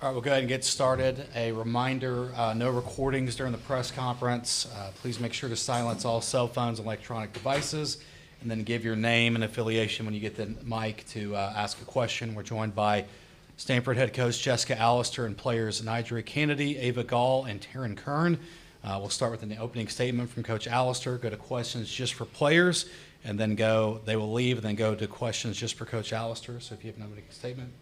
All right, we'll go ahead and get started. A reminder, no recordings during the press conference. Please make sure to silence all cell phones and electronic devices, and then give your name and affiliation when you get the mic to ask a question. We're joined by Stanford head coach Jessica Allister and players Nigeria Kennedy, Ava Gall, and Taryn Kern. We'll start with an opening statement from Coach Allister, go to questions just for players, and then they will leave and then go to questions just for Coach Allister. So if you have an opening statement.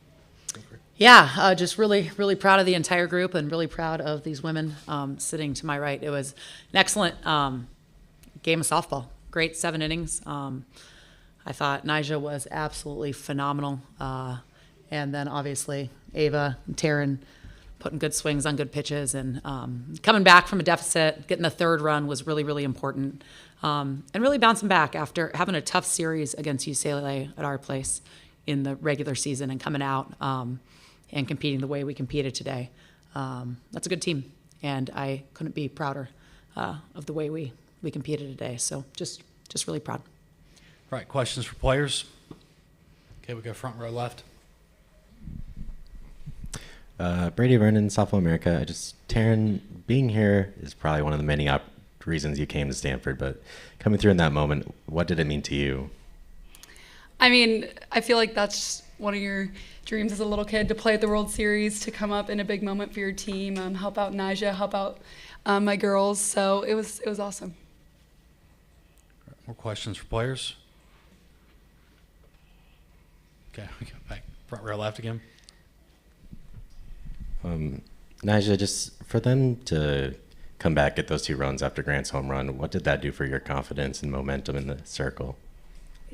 Yeah, just really, really proud of the entire group and really proud of these women sitting to my right. It was an excellent game of softball. Great 7 innings. I thought Nyjah was absolutely phenomenal. And then obviously Ava and Taryn putting good swings on good pitches. And coming back from a deficit, getting the 3rd run was really, really important. And really bouncing back after having a tough series against UCLA at our place in the regular season and coming out and competing the way we competed today. That's a good team, and I couldn't be prouder of the way we competed today. So just really proud. All right, questions for players? Okay, we go front row left. Brady Vernon, Softball America. Taryn, being here is probably one of the many reasons you came to Stanford, but coming through in that moment, what did it mean to you? I mean, I feel like that's one of your dreams as a little kid, to play at the World Series, to come up in a big moment for your team, help out Nyjah, help out my girls. So it was awesome. More questions for players? Okay, we go back front row left again. Nyjah, just for them to come back, get those 2 runs after Grant's home run, what did that do for your confidence and momentum in the circle?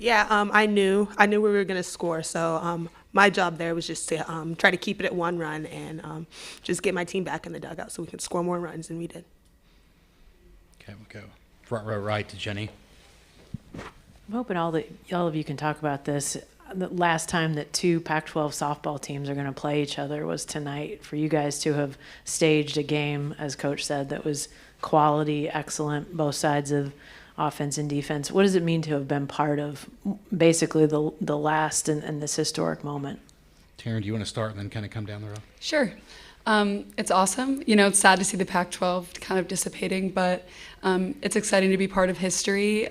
Yeah, I knew we were going to score, so my job there was just to try to keep it at 1 run and just get my team back in the dugout so we could score more runs, and we did. Okay, we'll go front row right to Jenny. I'm hoping all of you can talk about this. The last time that 2 Pac-12 softball teams are going to play each other was tonight. For you guys to have staged a game, as Coach said, that was quality, excellent, both sides of offense and defense. What does it mean to have been part of basically the last and this historic moment? Taryn, do you want to start and then kind of come down the row? Sure. It's awesome. You know, it's sad to see the Pac-12 kind of dissipating, but it's exciting to be part of history.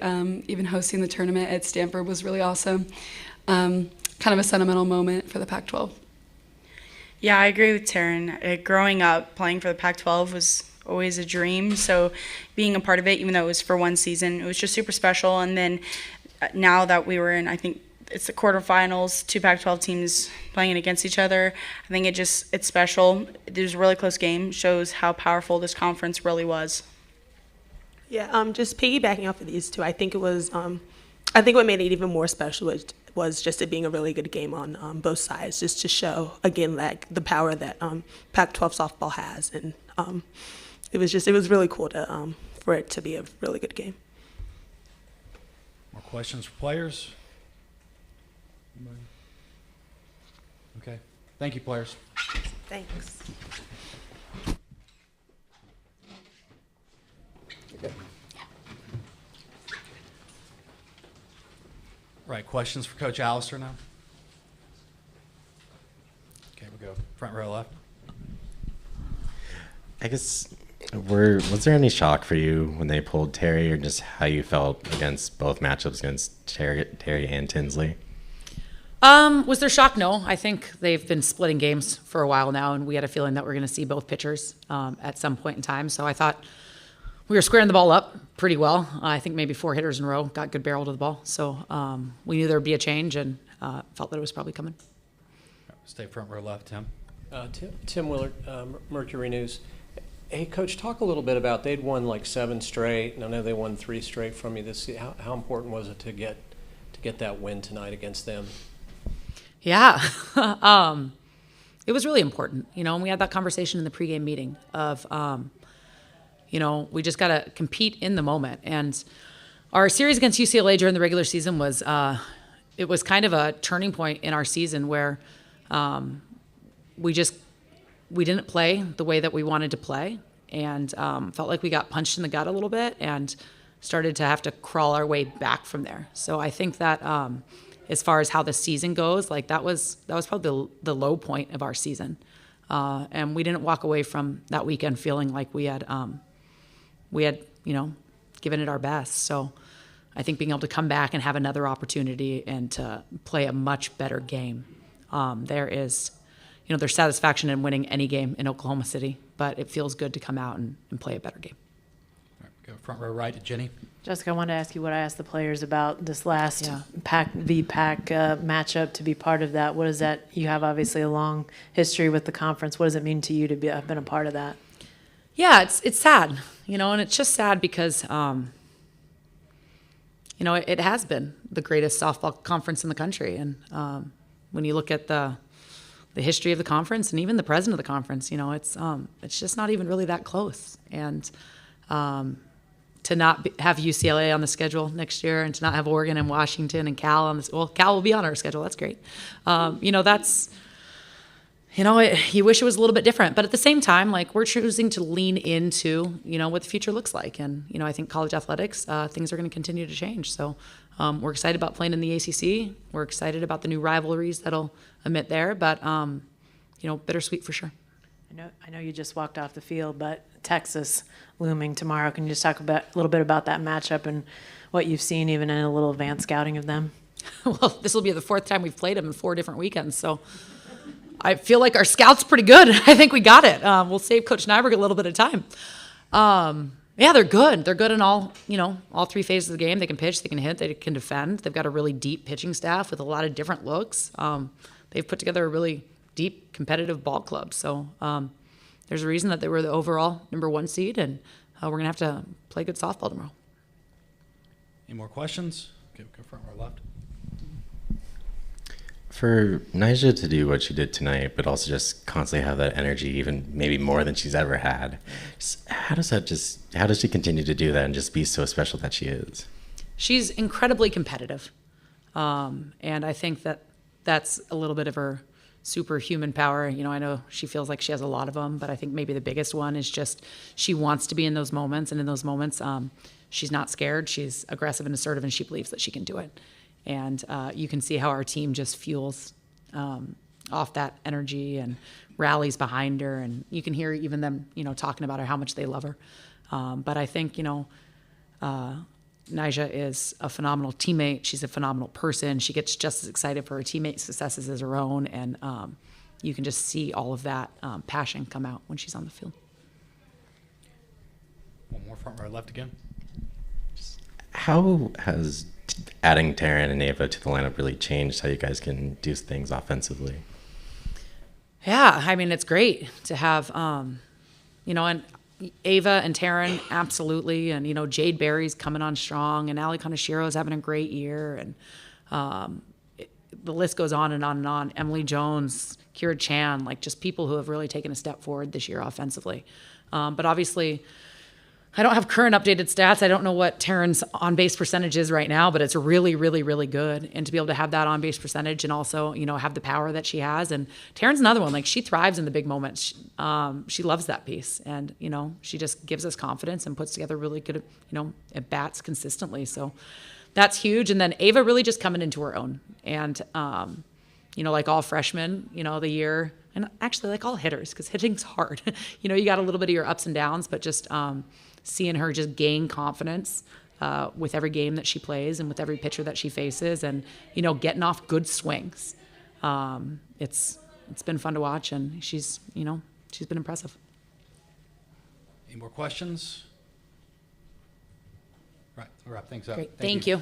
Even hosting the tournament at Stanford was really awesome. Kind of a sentimental moment for the Pac-12. Yeah, I agree with Taryn. Growing up, playing for the Pac-12 was always a dream. So being a part of it, even though it was for 1 season, it was just super special. And then now that we were in, I think it's the quarterfinals, 2 Pac-12 teams playing against each other, I think it's special. There's a really close game, shows how powerful this conference really was. Yeah, just piggybacking off of these 2, I think it was, I think what made it even more special was just it being a really good game on both sides, just to show, again, like the power that Pac-12 softball has. And it was really cool for it to be a really good game. More questions for players? Anybody? Okay. Thank you, players. Thanks. Right, questions for Coach Allister now? Okay, we'll go front row left. I guess, was there any shock for you when they pulled Terry, or just how you felt against both matchups against Terry and Tinsley? Was there shock? No. I think they've been splitting games for a while now, and we had a feeling that we're going to see both pitchers at some point in time. So I thought we were squaring the ball up pretty well. I think maybe 4 hitters in a row got good barrel to the ball. So we knew there would be a change, and felt that it was probably coming. Stay front row left, Tim. Tim Willard, Mercury News. Hey, Coach, talk a little bit about, they'd won like 7 straight, and I know they won 3 straight from you this season. How important was it to get that win tonight against them? Yeah. It was really important, and we had that conversation in the pregame meeting of, we just got to compete in the moment. And our series against UCLA during the regular season was, it was kind of a turning point in our season where we didn't play the way that we wanted to play, and felt like we got punched in the gut a little bit and started to have to crawl our way back from there. So I think that as far as how the season goes, like that was probably the low point of our season. And we didn't walk away from that weekend feeling like we had, given it our best. So I think being able to come back and have another opportunity and to play a much better game, there's satisfaction in winning any game in Oklahoma City, but it feels good to come out and play a better game. All right, go front row right to Jenny. Jessica, I wanted to ask you what I asked the players about this last Yeah. Pac v Pac matchup, to be part of that. What is that? You have obviously a long history with the conference. What does it mean to you to have been a part of that? Yeah, it's sad, and it's just sad because, it has been the greatest softball conference in the country. And when you look at the history of the conference and even the president of the conference, it's just not even really that close. And to not have UCLA on the schedule next year and to not have Oregon and Washington and Cal on this, well, Cal will be on our schedule. That's great. That's, you wish it was a little bit different, but at the same time, like, we're choosing to lean into, what the future looks like. And, I think college athletics, things are going to continue to change. So we're excited about playing in the ACC. We're excited about the new rivalries that'll emit there, but, bittersweet for sure. I know you just walked off the field, but Texas looming tomorrow. Can you just talk a little bit about that matchup and what you've seen, even in a little advanced scouting of them? Well, this will be the fourth time we've played them in 4 different weekends, so I feel like our scout's pretty good. I think we got it. We'll save Coach Nyberg a little bit of time. Yeah, they're good. They're good in all 3 phases of the game. They can pitch, they can hit, they can defend. They've got a really deep pitching staff with a lot of different looks. They've put together a really deep competitive ball club. So there's a reason that they were the overall #1 seed, and we're going to have to play good softball tomorrow. Any more questions? Go front row left. For Nyjah to do what she did tonight, but also just constantly have that energy, even maybe more than she's ever had, how does she continue to do that and just be so special that she is? She's incredibly competitive. And I think that's a little bit of her superhuman power. I know she feels like she has a lot of them, but I think maybe the biggest one is just she wants to be in those moments. And in those moments, she's not scared. She's aggressive and assertive, and she believes that she can do it. And you can see how our team just fuels off that energy and rallies behind her. And you can hear even them, talking about her, how much they love her. But I think, Nyjah is a phenomenal teammate. She's a phenomenal person. She gets just as excited for her teammates' successes as her own. And you can just see all of that passion come out when she's on the field. One more front row left again. How has adding Taryn and Ava to the lineup really changed how you guys can do things offensively? Yeah, I mean, it's great to have, and Ava and Taryn, absolutely. And, Jade Berry's coming on strong, and Ali Kanashiro's having a great year. And the list goes on and on and on. Emily Jones, Kira Chan, like, just people who have really taken a step forward this year offensively. But obviously, I don't have current updated stats. I don't know what Taryn's on-base percentage is right now, but it's really, really, really good. And to be able to have that on-base percentage and also, have the power that she has. And Taryn's another one. Like, she thrives in the big moments. She loves that piece. And, she just gives us confidence and puts together really good, at bats consistently. So that's huge. And then Ava really just coming into her own. And, like all freshmen, the year, and actually like all hitters, because hitting's hard. You got a little bit of your ups and downs, but just seeing her just gain confidence with every game that she plays and with every pitcher that she faces, and getting off good swings. It's been fun to watch, and she's been impressive. Any more questions? Right, we'll wrap things up. Great, thank you.